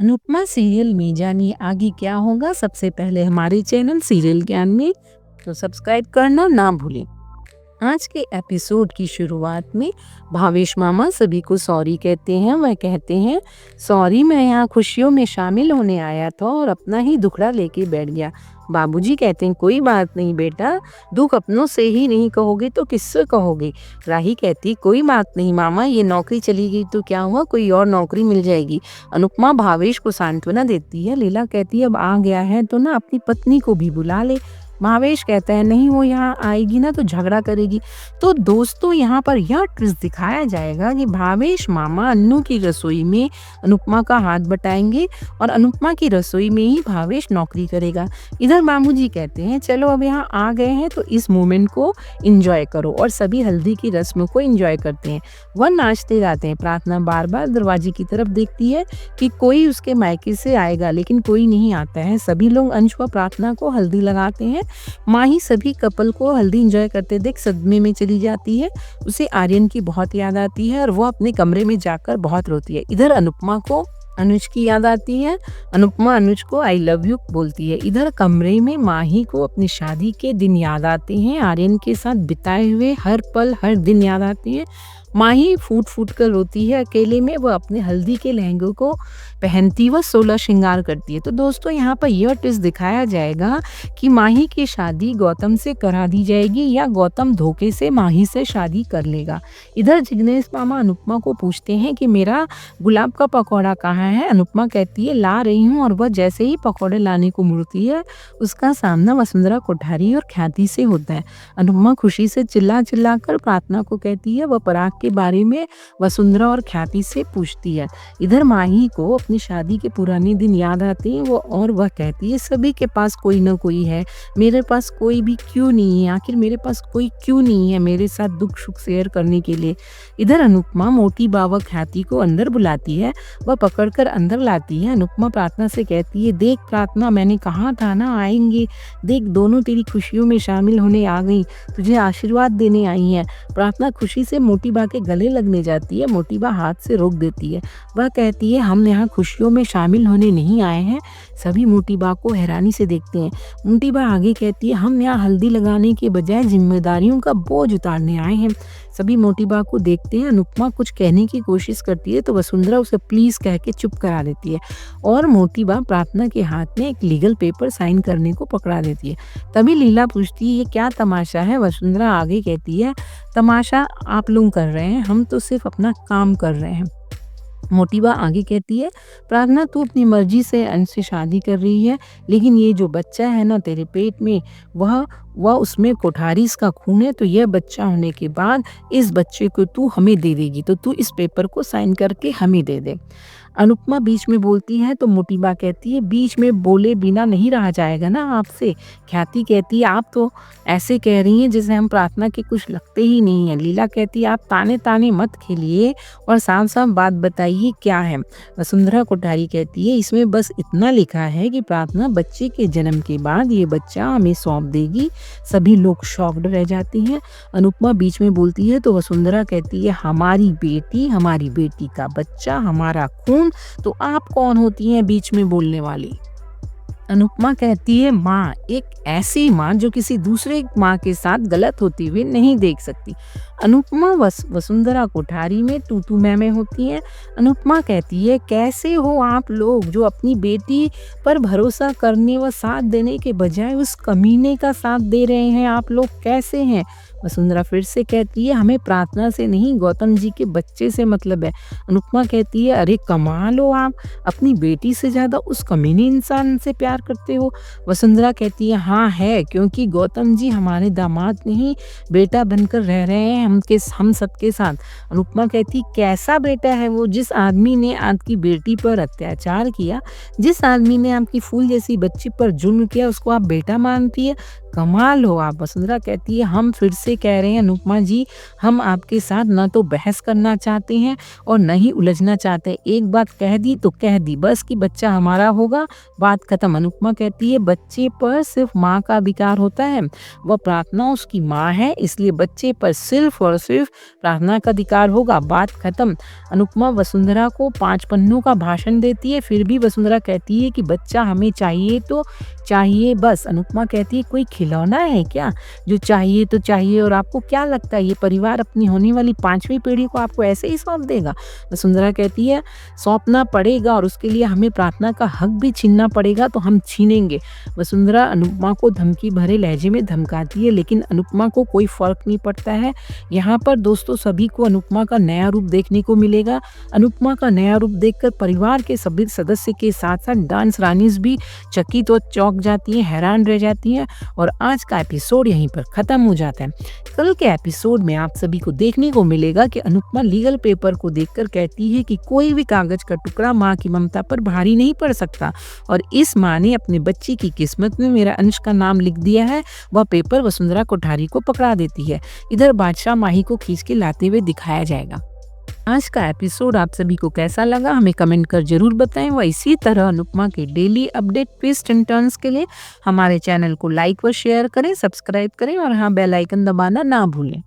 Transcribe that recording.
Anupama serial में जानिए आगे क्या होगा। सबसे पहले हमारे चैनल सीरियल ज्ञान में तो सब्सक्राइब करना ना भूलें। आज के एपिसोड की शुरुआत में भावेश मामा सभी को सॉरी कहते हैं। वह कहते हैं, सॉरी, मैं यहाँ खुशियों में शामिल होने आया था और अपना ही दुखड़ा लेके बैठ गया। बाबूजी कहते हैं, कोई बात नहीं बेटा, दुख अपनों से ही नहीं कहोगे तो किससे कहोगे। राही कहती, कोई बात नहीं मामा, ये नौकरी चली गई तो क्या हुआ, कोई और नौकरी मिल जाएगी। अनुपमा भावेश को सांत्वना देती है। लीला कहती है, अब आ गया है तो ना अपनी पत्नी को भी बुला ले। भावेश कहता है, नहीं, वो यहाँ आएगी ना तो झगड़ा करेगी। तो दोस्तों, यहाँ पर यह ट्विस्ट दिखाया जाएगा कि भावेश मामा अन्नू की रसोई में अनुपमा का हाथ बटाएंगे और अनुपमा की रसोई में ही भावेश नौकरी करेगा। इधर बाबूजी कहते हैं, चलो अब यहाँ आ गए हैं तो इस मोमेंट को एंजॉय करो, और सभी हल्दी की रस्म को एंजॉय करते हैं। वह नाचते गाते हैं। प्रार्थना बार बार दरवाजे की तरफ देखती है कि कोई उसके मायके से आएगा, लेकिन कोई नहीं आता है। सभी लोग अंश व प्रार्थना को हल्दी लगाते हैं। माही सभी कपल को हल्दी एंजॉय करते देख सदमे में चली जाती है। उसे आर्यन की बहुत याद आती है और वो अपने कमरे में जाकर बहुत रोती है। इधर अनुपमा को अनुज की याद आती है। अनुपमा अनुज को आई लव यू बोलती है। इधर कमरे में माही को अपनी शादी के दिन याद आते हैं। आर्यन के साथ बिताए हुए हर पल हर दिन याद आते हैं। माही फूट फूट कर रोती है। अकेले में वह अपने हल्दी के लहंगे को पहनती व 16 श्रृंगार करती है। तो दोस्तों, यहाँ पर यह ट्विस्ट दिखाया जाएगा कि माही की शादी गौतम से करा दी जाएगी या गौतम धोखे से माही से शादी कर लेगा। इधर जिग्नेश मामा अनुपमा को पूछते हैं कि मेरा गुलाब का पकौड़ा कहाँ है। अनुपमा कहती है, ला रही हूँ, और वह जैसे ही पकौड़े लाने को मुड़ती है, उसका सामना वसुंधरा कोठारी और ख्याति से होता है। अनुपमा खुशी से चिल्ला चिल्ला कर प्रार्थना को कहती है। वह पराग के बारे में वसुंधरा और ख्याति से पूछती है। इधर माही को अपनी शादी के पुराने दिन याद आते हैं और वह कहती है, सभी के पास कोई ना कोई है, मेरे पास कोई भी क्यों नहीं है, आखिर मेरे पास कोई क्यों नहीं है मेरे साथ दुख सुख शेयर करने के लिए। इधर अनुपमा मोटी बाबा ख्याति को अंदर बुलाती है। वह पकड़कर अंदर लाती है। अनुपमा प्रार्थना से कहती है, देख प्रार्थना, मैंने कहा था ना आएंगे, देख दोनों तेरी खुशियों में शामिल होने आ गई, तुझे आशीर्वाद देने आई हैं। प्रार्थना खुशी से मोटी बा के गले लगने जाती है। मोटी बा हाथ से रोक देती है। वह कहती है, हम यहाँ खुशियों में शामिल होने नहीं आए हैं। सभी मोटी बा को हैरानी से देखते हैं। मोटी बा आगे कहती है, हम यहाँ हल्दी लगाने के बजाय जिम्मेदारियों का बोझ उतारने आए हैं। सभी मोटी बा को देखते हैं। अनुपमा कुछ कहने की कोशिश करती है तो वसुंधरा उसे प्लीज कह के चुप करा देती है और मोटी बा प्रार्थना के हाथ में एक लीगल पेपर साइन करने को पकड़ा देती है। तभी लीला पूछती है, ये क्या तमाशा है। वसुंधरा आगे कहती है, तमाशा आप लोग कर रहे हैं, हम तो सिर्फ अपना काम कर रहे हैं। मोटी बा आगे कहती है, प्रार्थना, तू अपनी मर्जी से अंश से शादी कर रही है, लेकिन ये जो बच्चा है ना तेरे पेट में, वह उसमें कोठारीस का खून है, तो यह बच्चा होने के बाद इस बच्चे को तू हमें दे देगी, तो तू इस पेपर को साइन करके हमें दे दे। अनुपमा बीच में बोलती है तो मोटी बा कहती है, बीच में बोले बिना नहीं रहा जाएगा ना आपसे। ख्याति कहती है, आप तो ऐसे कह रही हैं जैसे हम प्रार्थना के कुछ लगते ही नहीं है। लीला कहती है, आप ताने ताने मत खेलिए और साफ साफ बात बताइए क्या है। वसुंधरा कोठारी कहती है, इसमें बस इतना लिखा है कि प्रार्थना बच्चे के जन्म के बाद ये बच्चा हमें सौंप देगी। सभी लोग शॉक्ड रह जाते हैं। अनुपमा बीच में बोलती है तो वसुंधरा कहती है, हमारी बेटी का बच्चा, हमारा खून, तो आप कौन होती हैं बीच में बोलने वाली। अनुपमा कहती है, माँ, एक ऐसी माँ जो किसी दूसरे माँ के साथ गलत होती हुई नहीं देख सकती। अनुपमा वसुंधरा कोठारी में तू मैं होती है। अनुपमा कहती है, कैसे हो आप लोग जो अपनी बेटी पर भरोसा करने व साथ देने के बजाय उस कमीने का साथ दे रहे हैं, आप लोग कैसे हैं। वसुंधरा फिर से कहती है, हमें प्रार्थना से नहीं गौतम जी के बच्चे से मतलब है। अनुपमा कहती है, अरे कमाल हो आप, अपनी बेटी से ज्यादा उस कमीने इंसान से प्यार करते हो। वसुंधरा कहती है, हाँ है, क्योंकि गौतम जी हमारे दामाद नहीं बेटा बनकर रह रहे हैं हम सबके साथ। अनुपमा कहती, कैसा बेटा है वो, जिस आदमी ने आपकी बेटी पर अत्याचार किया, जिस आदमी ने आपकी फूल जैसी बच्ची पर जुल्म किया, उसको आप बेटा मानती है, कमाल हो आप। वसुंधरा कहती है, हम फिर से से कह रहे हैं, अनुपमा जी हम आपके साथ न तो बहस करना चाहते हैं और न ही उलझना चाहते। एक बात कह दी तो कह दी, बस कि बच्चा हमारा होगा, बात खत्म। अनुपमा कहती है बच्चे पर सिर्फ माँ का अधिकार होता है, वह प्रार्थना उसकी माँ है, इसलिए बच्चे पर सिर्फ और सिर्फ प्रार्थना का अधिकार होगा, बात खत्म। अनुपमा वसुंधरा को 5 पन्नों का भाषण देती है, फिर भी वसुंधरा कहती है कि बच्चा हमें चाहिए तो चाहिए बस। अनुपमा कहती है कोई खिलौना है क्या जो चाहिए तो चाहिए, और आपको क्या लगता है ये परिवार अपनी होने वाली 5वीं पीढ़ी को आपको ऐसे ही सौंप देगा? वसुंधरा कहती है सौंपना पड़ेगा और उसके लिए हमें प्रार्थना का हक भी छीनना पड़ेगा, तो हम छीनेंगे। वसुंधरा अनुपमा को धमकी भरे लहजे में धमकाती है, लेकिन अनुपमा को कोई फर्क नहीं पड़ता है। यहाँ पर दोस्तों सभी को अनुपमा का नया रूप देखने को मिलेगा। अनुपमा का नया रूप देखकर परिवार के सभी सदस्य के साथ साथ डांस रानीज भी चकित और चौंक जाती हैं, हैरान रह जाती हैं। और आज का एपिसोड यहीं पर खत्म हो जाता है। कल के एपिसोड में आप सभी को देखने को मिलेगा कि अनुपमा लीगल पेपर को देखकर कहती है कि कोई भी कागज का टुकड़ा माँ की ममता पर भारी नहीं पड़ सकता, और इस माँ ने अपने बच्ची की किस्मत में मेरा अंश का नाम लिख दिया है। वह पेपर वसुंधरा कोठारी को पकड़ा देती है। इधर बादशाह माही को खींच के लाते हुए दिखाया जाएगा। आज का एपिसोड आप सभी को कैसा लगा हमें कमेंट कर जरूर बताएं। व इसी तरह अनुपमा के daily update twist and turns के लिए हमारे चैनल को लाइक व शेयर करें, सब्सक्राइब करें और हाँ बेल आइकन दबाना ना भूलें।